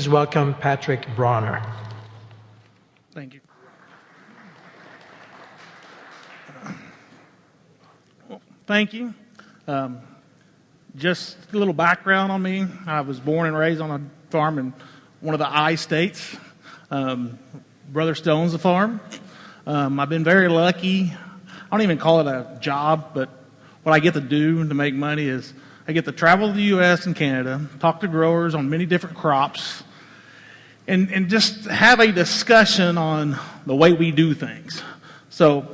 please welcome Patrick Brawner. Thank you. Thank you. Just a little background on me. I was born and raised on a farm in one of the I states. Brother Stone's a farm. I've been very lucky. I don't even call it a job, but what I get to do to make money is I get to travel to the U.S. and Canada, talk to growers on many different crops, and just have a discussion on the way we do things. So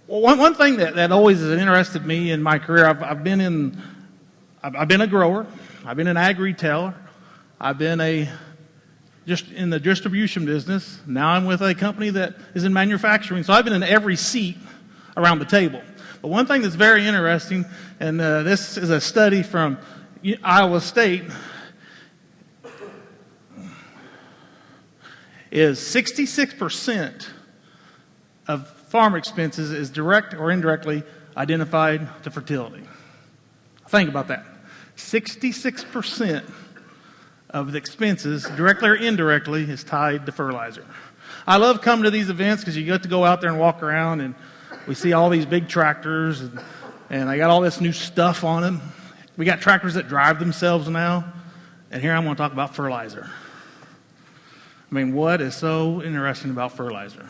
one thing that always has interested me in my career, I've been a grower, I've been an ag retailer, I've been just in the distribution business. Now I'm with a company that is in manufacturing, so I've been in every seat around the table. But one thing that's very interesting, and this is a study from Iowa State, is 66% of farm expenses is direct or indirectly identified to fertility. Think about that. 66% of the expenses, directly or indirectly, is tied to fertilizer. I love coming to these events because you get to go out there and walk around, and we see all these big tractors, and they got all this new stuff on them. We got tractors that drive themselves now, and here I'm going to talk about fertilizer. I mean, what is so interesting about fertilizer?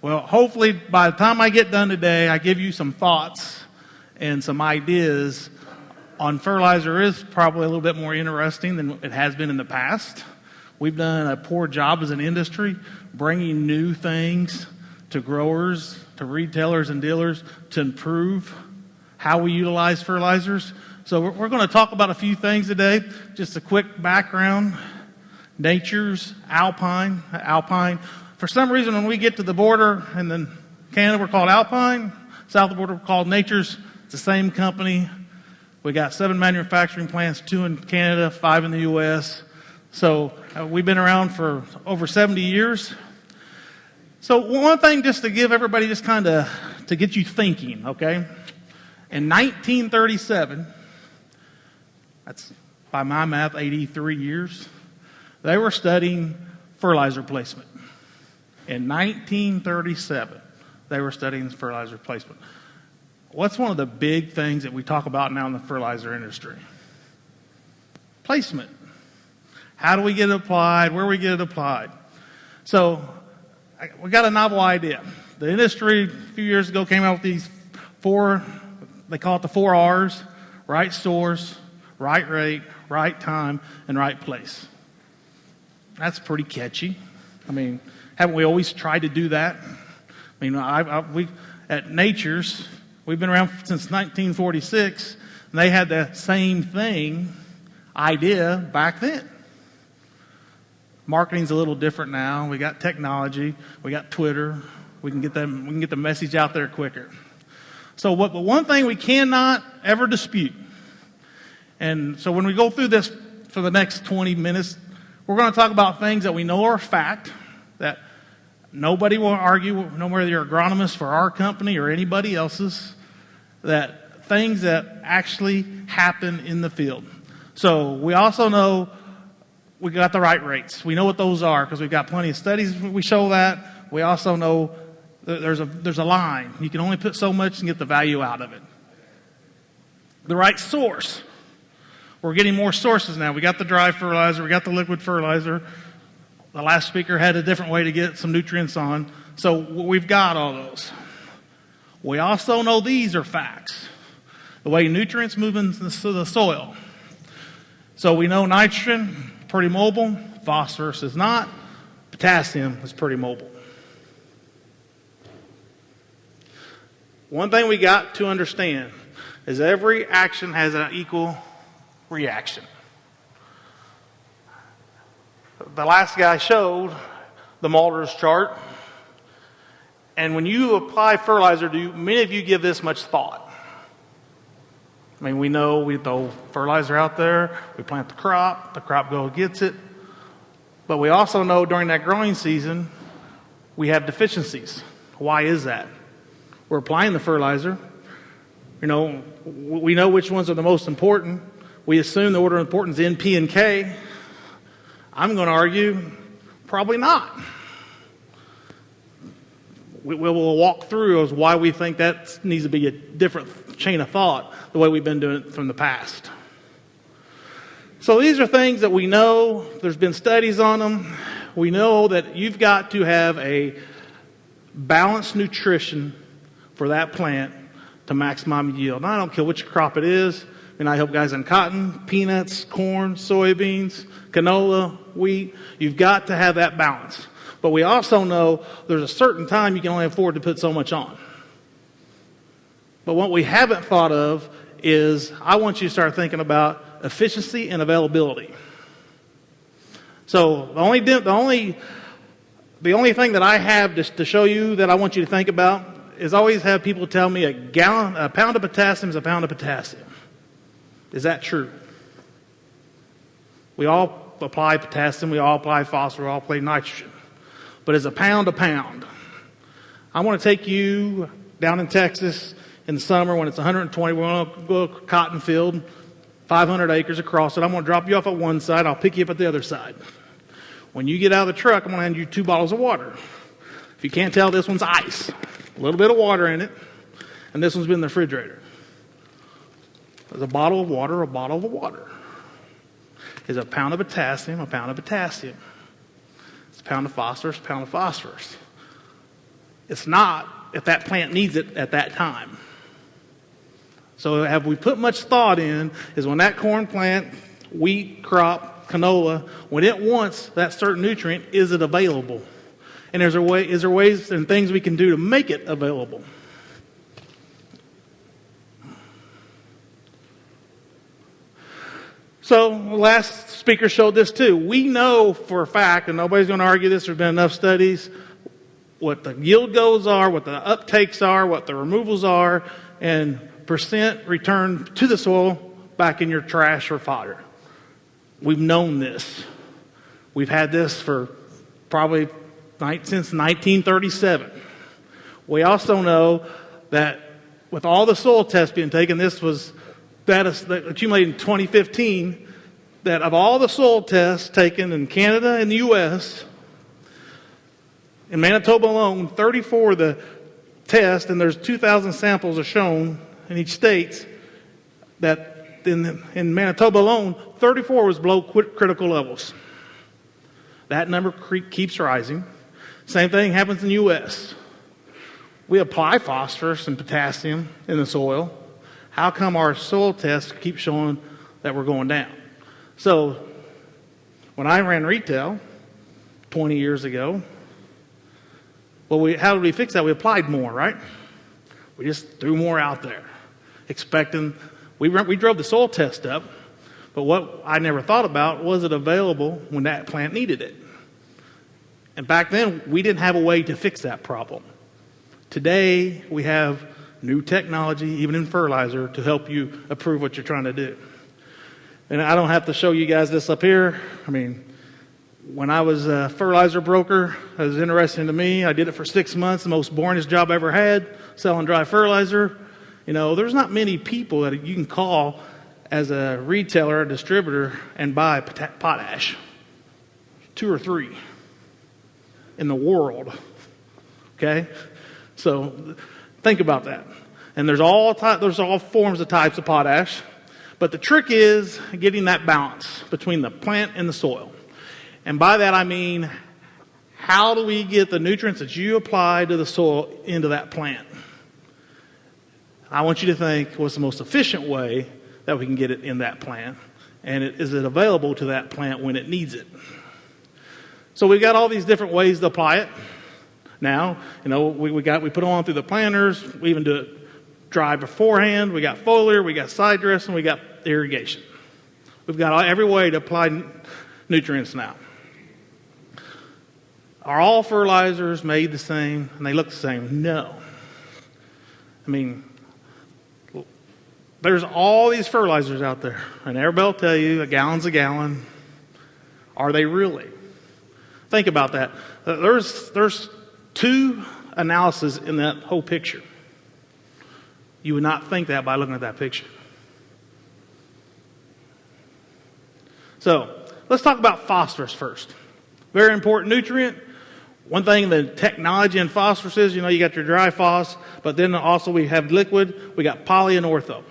Well, hopefully by the time I get done today, I give you some thoughts and some ideas on fertilizer. Is probably a little bit more interesting than it has been in the past. We've done a poor job as an industry bringing new things to growers, to retailers and dealers to improve how we utilize fertilizers. So we're going to talk about a few things today. Just a quick background. Nature's Alpine. For some reason, when we get to the border and then Canada, we're called Alpine. South of the border, we're called Nature's. It's the same company. We got 7 manufacturing plants, 2 in Canada, 5 in the U.S. So we've been around for over 70 years. So one thing just to give everybody just kind of to get you thinking, okay? In 1937, that's by my math 83 years, they were studying fertilizer placement. In 1937, they were studying fertilizer placement. What's one of the big things that we talk about now in the fertilizer industry? Placement. How do we get it applied? Where we get it applied? So we got a novel idea. The industry a few years ago came out with these 4, they call it the 4 R's: right source, right rate, right time, and right place. That's pretty catchy. I mean, haven't we always tried to do that? I mean, we at Nature's, we've been around since 1946, and they had the same idea back then. Marketing's a little different now. We got technology, we got Twitter. We can get the message out there quicker. So, but one thing we cannot ever dispute, and so when we go through this for the next 20 minutes, we're going to talk about things that we know are fact, that nobody will argue, no matter you're an agronomist for our company or anybody else's, that things that actually happen in the field. So we also know we got the right rates. We know what those are because we've got plenty of studies. We show that. We also know that there's a line. You can only put so much and get the value out of it. The right source. We're getting more sources now. We got the dry fertilizer. We got the liquid fertilizer. The last speaker had a different way to get some nutrients on. So we've got all those. We also know these are facts. The way nutrients move into the soil. So we know nitrogen, pretty mobile. Phosphorus is not. Potassium is pretty mobile. One thing we got to understand is every action has an equal reaction. The last guy showed the Mulders Chart. And when you apply fertilizer, many of you give this much thought? I mean, we know we throw fertilizer out there, we plant the crop goes gets it. But we also know during that growing season, we have deficiencies. Why is that? We're applying the fertilizer. We know which ones are the most important. We assume the order of importance is N, P, and K. I'm going to argue probably not. We'll walk through as why we think that needs to be a different chain of thought, the way we've been doing it from the past. So these are things that we know. There's been studies on them. We know that you've got to have a balanced nutrition for that plant to maximize yield. Now, I don't care which crop it is. I help guys in cotton, peanuts, corn, soybeans, canola, wheat. You've got to have that balance. But we also know there's a certain time you can only afford to put so much on. But what we haven't thought of is I want you to start thinking about efficiency and availability. So the only thing that I have just to show you that I want you to think about is always have people tell me a pound of potassium is a pound of potassium. Is that true? We all apply potassium, we all apply phosphorus, we all apply nitrogen. But is a pound? I want to take you down in Texas in the summer when it's 120. We're going to go to a cotton field, 500 acres across it. I'm going to drop you off at one side. I'll pick you up at the other side. When you get out of the truck, I'm going to hand you 2 bottles of water. If you can't tell, this one's ice. A little bit of water in it. And this one's been in the refrigerator. There's a bottle of water, a bottle of water. Is a pound of potassium, a pound of potassium. It's a pound of phosphorus, a pound of phosphorus. It's not if that plant needs it at that time. So have we put much thought in is when that corn plant, wheat, crop, canola, when it wants that certain nutrient, is it available? And is there ways and things we can do to make it available? So the last speaker showed this too. We know for a fact, and nobody's going to argue this, there's been enough studies, what the yield goals are, what the uptakes are, what the removals are, and percent return to the soil back in your trash or fodder. We've known this. We've had this for probably since 1937. We also know that with all the soil tests being taken, this was that accumulated in 2015, that of all the soil tests taken in Canada and the U.S., in Manitoba alone, 34 of the tests, and there's 2,000 samples are shown in each state, that in Manitoba alone, 34 was below critical levels. That number keeps rising. Same thing happens in the U.S. We apply phosphorus and potassium in the soil. How come our soil tests keep showing that we're going down? So when I ran retail 20 years ago, how did we fix that? We applied more, right? We just threw more out there, expecting. We drove the soil test up, but what I never thought about, was it available when that plant needed it? And back then, we didn't have a way to fix that problem. Today, we have new technology, even in fertilizer, to help you approve what you're trying to do. And I don't have to show you guys this up here. When I was a fertilizer broker, it was interesting to me. I did it for 6 months, the most boringest job I ever had, selling dry fertilizer. There's not many people that you can call as a retailer or distributor and buy potash. 2 or 3 in the world. Okay? So think about that. And there's all forms of types of potash. But the trick is getting that balance between the plant and the soil. And by that I mean, how do we get the nutrients that you apply to the soil into that plant? I want you to think, what's the most efficient way that we can get it in that plant? And is it available to that plant when it needs it? So we've got all these different ways to apply it. Now, we put them on through the planters. We even do it dry beforehand. We got foliar, we got side dress, and we got irrigation. We've got every way to apply nutrients now. Are all fertilizers made the same and they look the same? No. There's all these fertilizers out there, and everybody will tell you a gallon's a gallon. Are they really? Think about that. There's 2 analyses in that whole picture. You would not think that by looking at that picture. So let's talk about phosphorus first. Very important nutrient. One thing, the technology in phosphorus is, you got your dry phos, but then also we have liquid. We got poly and ortho.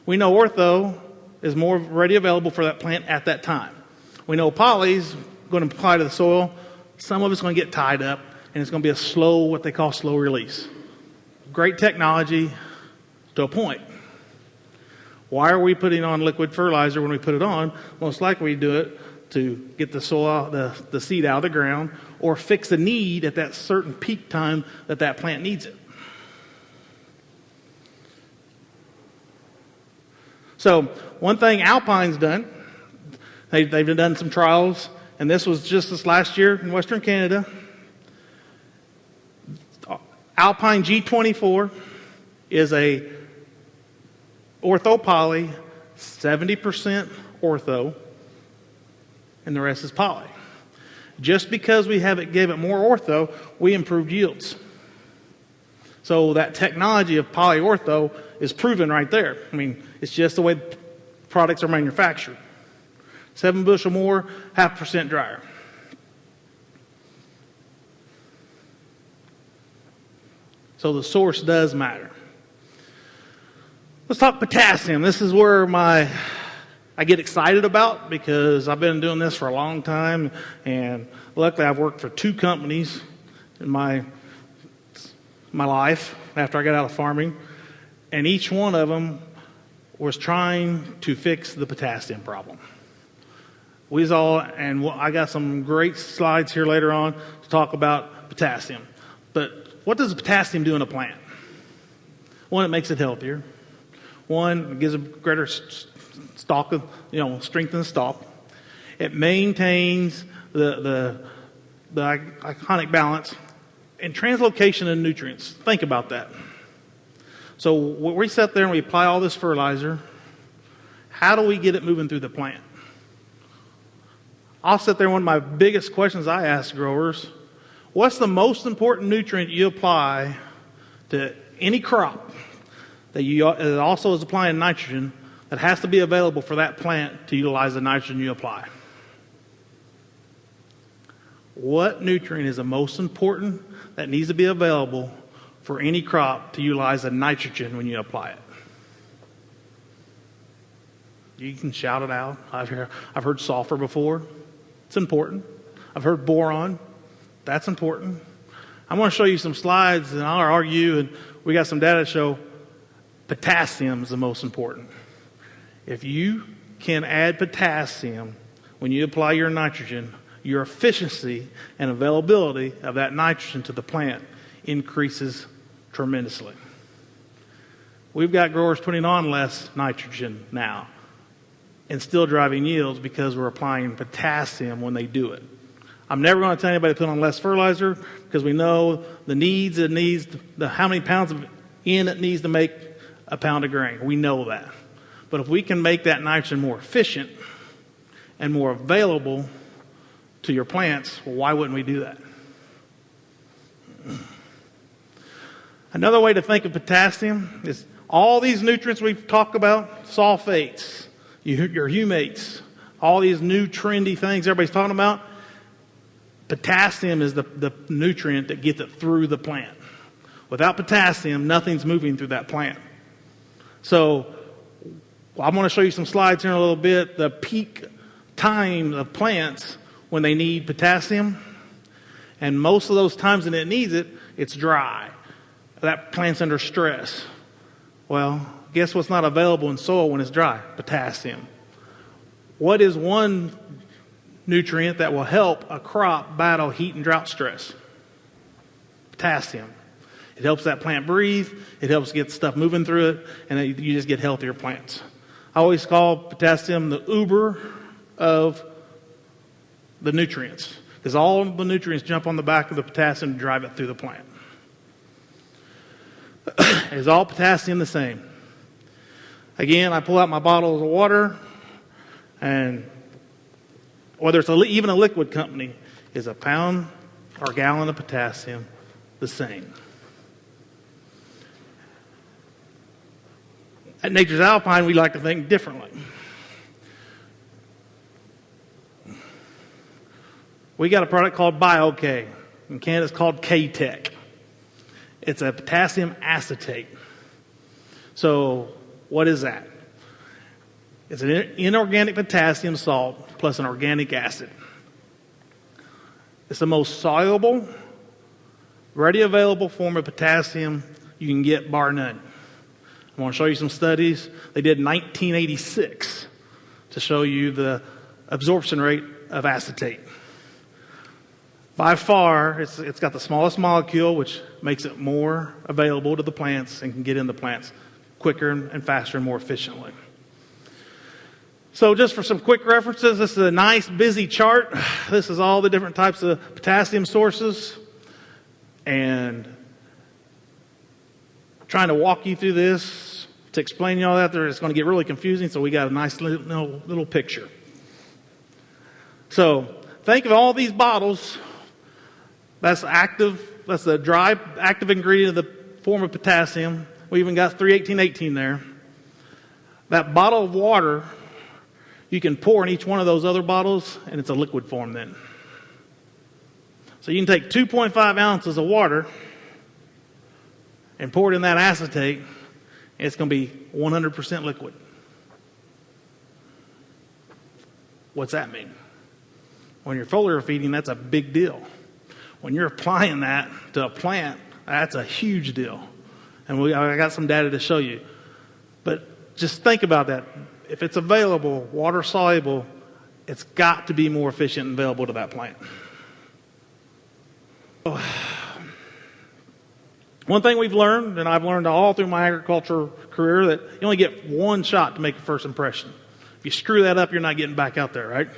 We know ortho is more ready available for that plant at that time. We know poly is going to apply to the soil. Some of it's going to get tied up, and it's going to be a slow, what they call slow release. Great technology to a point. Why are we putting on liquid fertilizer when we put it on? Most likely we do it to get the soil, the seed out of the ground, or fix a need at that certain peak time that plant needs it. So one thing Alpine's done, they've done some trials, and this was just this last year in Western Canada. Alpine G24 is a ortho poly, 70% ortho, and the rest is poly. Just because we gave it more ortho, we improved yields. So that technology of poly ortho is proven right there. I mean, it's just the way products are manufactured. 7 bushel more, 0.5% drier. So the source does matter. Let's talk potassium. This is where I get excited about, because I've been doing this for a long time, and luckily I've worked for 2 companies in my life after I got out of farming, and each one of them was trying to fix the potassium problem. I got some great slides here later on to talk about potassium. But what does potassium do in a plant? One, it makes it healthier. One, it gives a greater stalk of, strength in the stalk. It maintains the iconic balance and translocation of nutrients. Think about that. So when we sit there and we apply all this fertilizer, how do we get it moving through the plant? I'll sit there, one of my biggest questions I ask growers, what's the most important nutrient you apply to any crop that also is applying nitrogen that has to be available for that plant to utilize the nitrogen you apply? What nutrient is the most important that needs to be available for any crop to utilize the nitrogen when you apply it? You can shout it out. I've heard sulfur before. It's important. I've heard boron. That's important. I'm going to show you some slides, and I'll argue, and we got some data to show potassium is the most important. If you can add potassium when you apply your nitrogen, your efficiency and availability of that nitrogen to the plant increases tremendously. We've got growers putting on less nitrogen now and still driving yields because we're applying potassium when they do it. I'm never going to tell anybody to put on less fertilizer because we know how many pounds of N it needs to make a pound of grain. We know that. But if we can make that nitrogen more efficient and more available to your plants, well, why wouldn't we do that? Another way to think of potassium is all these nutrients we've talked about, sulfates, your humates, all these new trendy things everybody's talking about. Potassium is the nutrient that gets it through the plant. Without potassium, nothing's moving through that plant. So I'm going to show you some slides here in a little bit. The peak time of plants when they need potassium, and most of those times when it needs it, it's dry. That plant's under stress. Well, guess what's not available in soil when it's dry? Potassium. What is one nutrient that will help a crop battle heat and drought stress? Potassium. It helps that plant breathe. It helps get stuff moving through it, and you just get healthier plants. I always call potassium the Uber of the nutrients, because all of the nutrients jump on the back of the potassium to drive it through the plant. Is all potassium the same? Again, I pull out my bottles of water, and whether it's even a liquid company, is a pound or gallon of potassium the same? At Nature's Alpine, we like to think differently. We got a product called BioK. In Canada, it's called KTEC. It's a potassium acetate. So what is that? It's an inorganic potassium salt plus an organic acid. It's the most soluble, ready available form of potassium you can get, bar none. I want to show you some studies they did in 1986 to show you the absorption rate of acetate. By far, it's got the smallest molecule, which makes it more available to the plants and can get in the plants quicker and faster and more efficiently. So just for some quick references, this is a nice busy chart. This is all the different types of potassium sources. And trying to walk you through this to explain you all that, it's going to get really confusing, so we got a nice little picture. So think of all these bottles. That's the dry active ingredient of the form of potassium. We even got 31818 there. That bottle of water, you can pour in each one of those other bottles, and it's a liquid form then. So you can take 2.5 ounces of water and pour it in that acetate, and it's going to be 100% liquid. What's that mean? When you're foliar feeding, that's a big deal. When you're applying that to a plant, that's a huge deal. And I got some data to show you. But just think about that. If it's available, water soluble, it's got to be more efficient and available to that plant. One thing we've learned, and I've learned all through my agriculture career, that you only get one shot to make a first impression. If you screw that up, you're not getting back out there, right?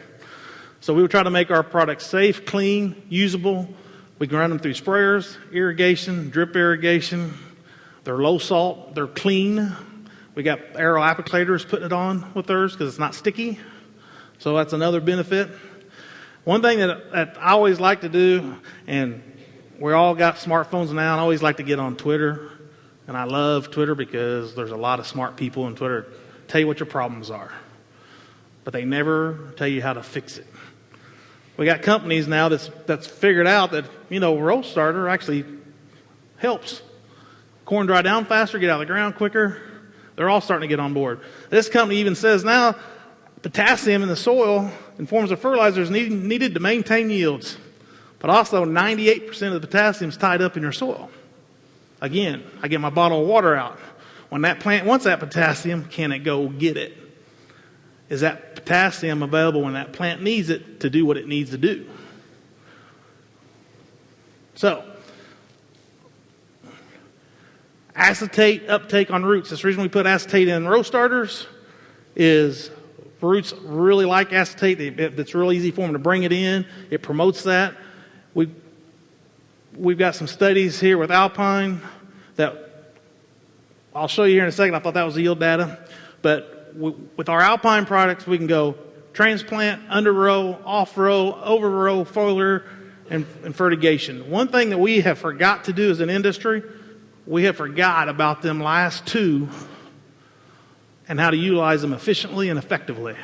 So we would try to make our products safe, clean, usable. We can run them through sprayers, irrigation, drip irrigation. They're low salt. They're clean. We got aero applicators putting it on with theirs because it's not sticky. So that's another benefit. One thing that I always like to do, and we all got smartphones now, and I always like to get on Twitter. And I love Twitter because there's a lot of smart people on Twitter tell you what your problems are. But they never tell you how to fix it. We got companies now that's figured out that, row starter actually helps. Corn dry down faster, get out of the ground quicker. They're all starting to get on board. This company even says now potassium in the soil in forms of fertilizer is needed to maintain yields. But also 98% of the potassium is tied up in your soil. Again, I get my bottle of water out. When that plant wants that potassium, can it go get it? Is that potassium available when that plant needs it to do what it needs to do? So, acetate uptake on roots. That's the reason we put acetate in row starters is roots really like acetate. It's real easy for them to bring it in. It promotes that. We've got some studies here with Alpine that I'll show you here in a second. I thought that was yield data. But with our Alpine products, we can go transplant, under row, off row, over row, foliar, and fertigation. One thing that we have forgot to do as an industry, we have forgot about them last two and how to utilize them efficiently and effectively.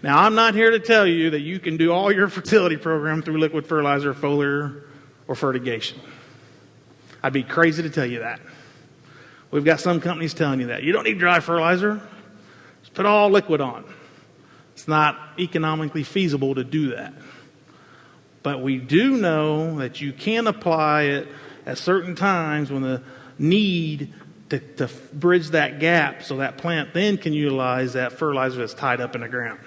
Now, I'm not here to tell you that you can do all your fertility program through liquid fertilizer, foliar, or fertigation. I'd be crazy to tell you that. We've got some companies telling you that. You don't need dry fertilizer. Just put all liquid on. It's not economically feasible to do that. But we do know that you can apply it at certain times when the need to bridge that gap so that plant then can utilize that fertilizer that's tied up in the ground.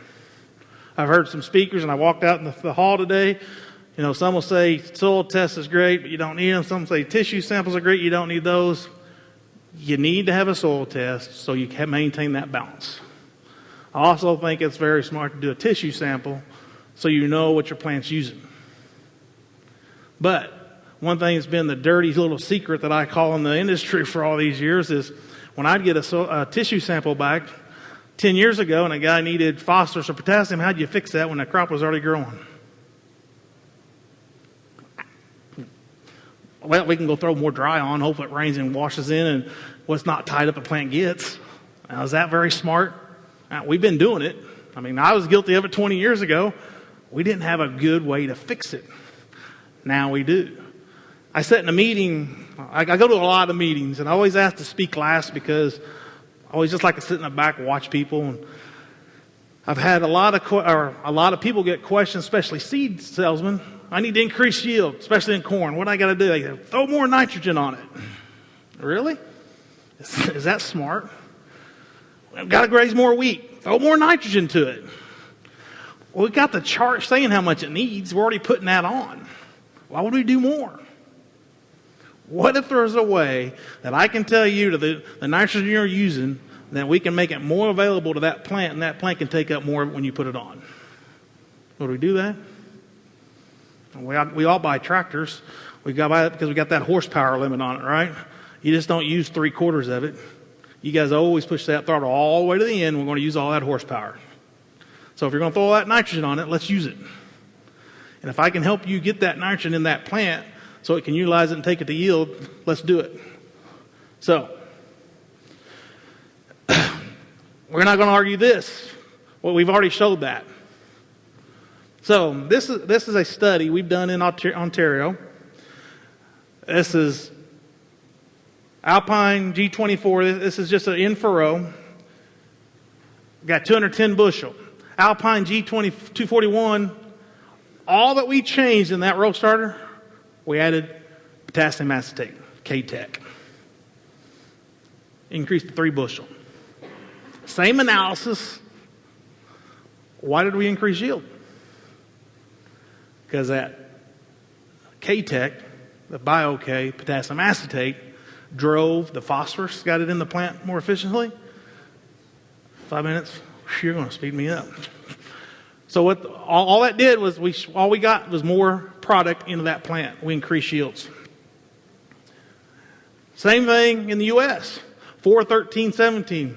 I've heard some speakers, and I walked out in the hall today. Some will say soil test is great, but you don't need them. Some say tissue samples are great, you don't need those. You need to have a soil test so you can maintain that balance. I also think it's very smart to do a tissue sample so you know what your plant's using. But one thing that's been the dirty little secret that I call in the industry for all these years is when I'd get a tissue sample back 10 years ago and a guy needed phosphorus or potassium, how'd you fix that when the crop was already growing? Well, we can go throw more dry on, hope it rains and washes in, and what's not tied up the plant gets. Now, is that very smart? We've been doing it. I mean, I was guilty of it 20 years ago. We didn't have a good way to fix it. Now we do. I sat in a meeting. I go to a lot of meetings, and I always ask to speak last because I always just like to sit in the back and watch people. And I've had a lot of people get questions, especially seed salesmen. I need to increase yield, especially in corn. What do I got to do? They go, throw more nitrogen on it. Really? Is that smart? I've got to graze more wheat. Throw more nitrogen to it. Well, we got the chart saying how much it needs. We're already putting that on. Why would we do more? What if there's a way that I can tell you to the nitrogen you're using that we can make it more available to that plant, and that plant can take up more when you put it on? Would we do that? We all buy tractors. We got buy it because we got that horsepower limit on it, right? You just don't use 3/4 of it. You guys always push that throttle all the way to the end. We're going to use all that horsepower. So if you're going to throw all that nitrogen on it, let's use it. And if I can help you get that nitrogen in that plant so it can utilize it and take it to yield, let's do it. So we're not going to argue this. Well, we've already showed that. So this is a study we've done in Ontario. This is Alpine G24. This is just an in furrow. Got 210 bushel. Alpine G241. All that we changed in that row starter, we added potassium acetate, KTEC. Increased to 3 bushel. Same analysis. Why did we increase yield? Because that KTEC, the Bio-K, potassium acetate, drove the phosphorus, got it in the plant more efficiently. 5 minutes, you're going to speed me up. So what all that did was all we got was more product into that plant. We increased yields. Same thing in the U.S. 4-13-17,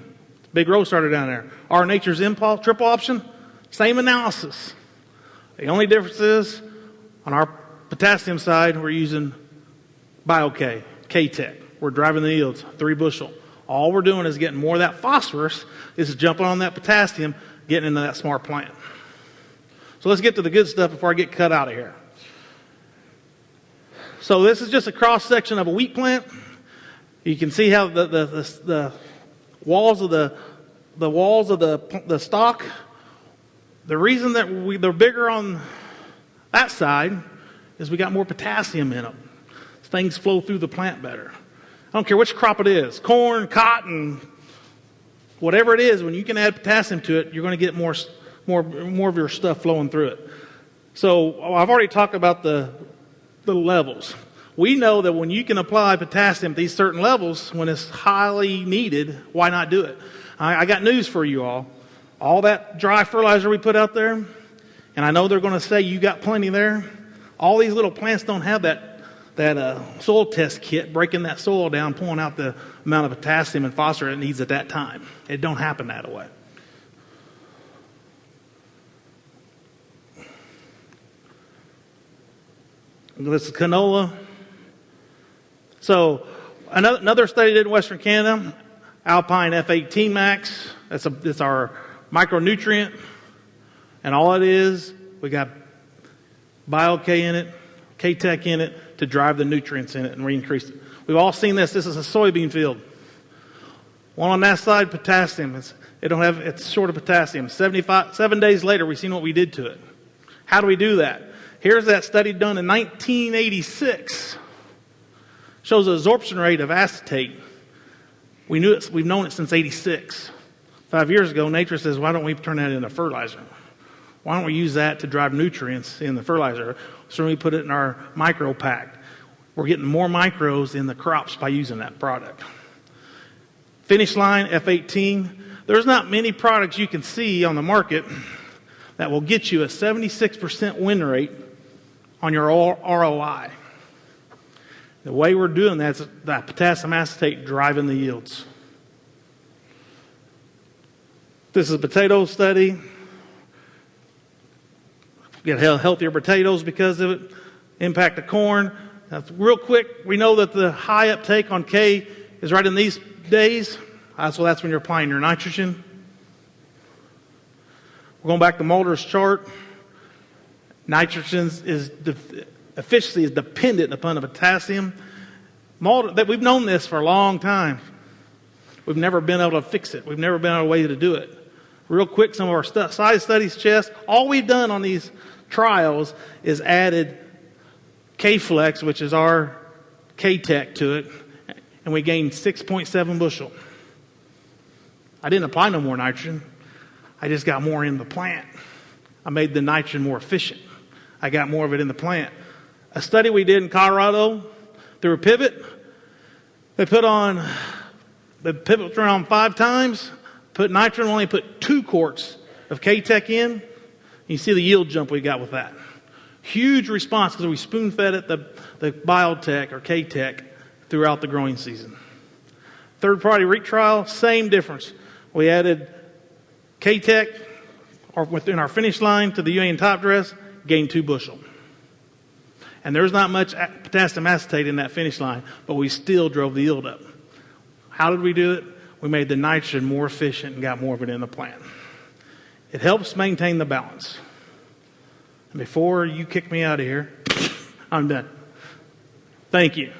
big row starter down there. Our Nature's Impulse triple option, same analysis. The only difference is on our potassium side, we're using Bio-K, KTEC. We're driving the yields, 3 bushel. All we're doing is getting more of that phosphorus. This is jumping on that potassium, getting into that smart plant. So let's get to the good stuff before I get cut out of here. So this is just a cross section of a wheat plant. You can see how the walls of the stalk. The reason that they're bigger on that side is we got more potassium in them. Things flow through the plant better. I don't care which crop it is, corn, cotton, whatever it is, when you can add potassium to it, you're going to get more of your stuff flowing through it. So I've already talked about the levels. We know that when you can apply potassium at these certain levels, when it's highly needed, why not do it? I got news for you all. All that dry fertilizer we put out there, and I know they're going to say you got plenty there. All these little plants don't have that soil test kit, breaking that soil down, pulling out the amount of potassium and phosphorus it needs at that time. It don't happen that way. This is canola. So another study did in Western Canada, Alpine F18 Max. It's our micronutrient, and all it is, we got Bio-K in it, KTEC in it to drive the nutrients in it, and we increased it. We've all seen this. This is a soybean field. One on that side, potassium. It's short of potassium. 7 days later, we've seen what we did to it. How do we do that? Here's that study done in 1986. Shows the absorption rate of acetate. We've known it since 86. 5 years ago, nature says, why don't we turn that into fertilizer? Why don't we use that to drive nutrients in the fertilizer? So we put it in our micro pack. We're getting more micros in the crops by using that product. Finish line, F18. There's not many products you can see on the market that will get you a 76% win rate on your ROI. The way we're doing that is that potassium acetate driving the yields. This is a potato study. Get healthier potatoes because of it. Impact of corn. Now, real quick, we know that the high uptake on K is right in these days. So that's when you're applying your nitrogen. We're going back to Mulders Chart. Nitrogen efficiency is dependent upon the potassium. We've known this for a long time. We've never been able to fix it. We've never been able to a way to do it. Real quick, some of our size studies chest. All we've done on these trials is added K-Flex, which is our KTEC, to it, and we gained 6.7 bushel. I didn't apply no more nitrogen. I just got more in the plant. I made the nitrogen more efficient. I got more of it in the plant. A study we did in Colorado through a pivot, they pivoted around 5 times, put nitrogen, only put 2 quarts of KTEC in. You see the yield jump we got with that. Huge response because we spoon-fed it the biotech or KTEC throughout the growing season. Third-party Retrial, same difference. We added KTEC or within our finish line to the UAN top dress, gained 2 bushel. And there's not much potassium acetate in that finish line, but we still drove the yield up. How did we do it? We made the nitrogen more efficient and got more of it in the plant. It helps maintain the balance. And before you kick me out of here, I'm done. Thank you.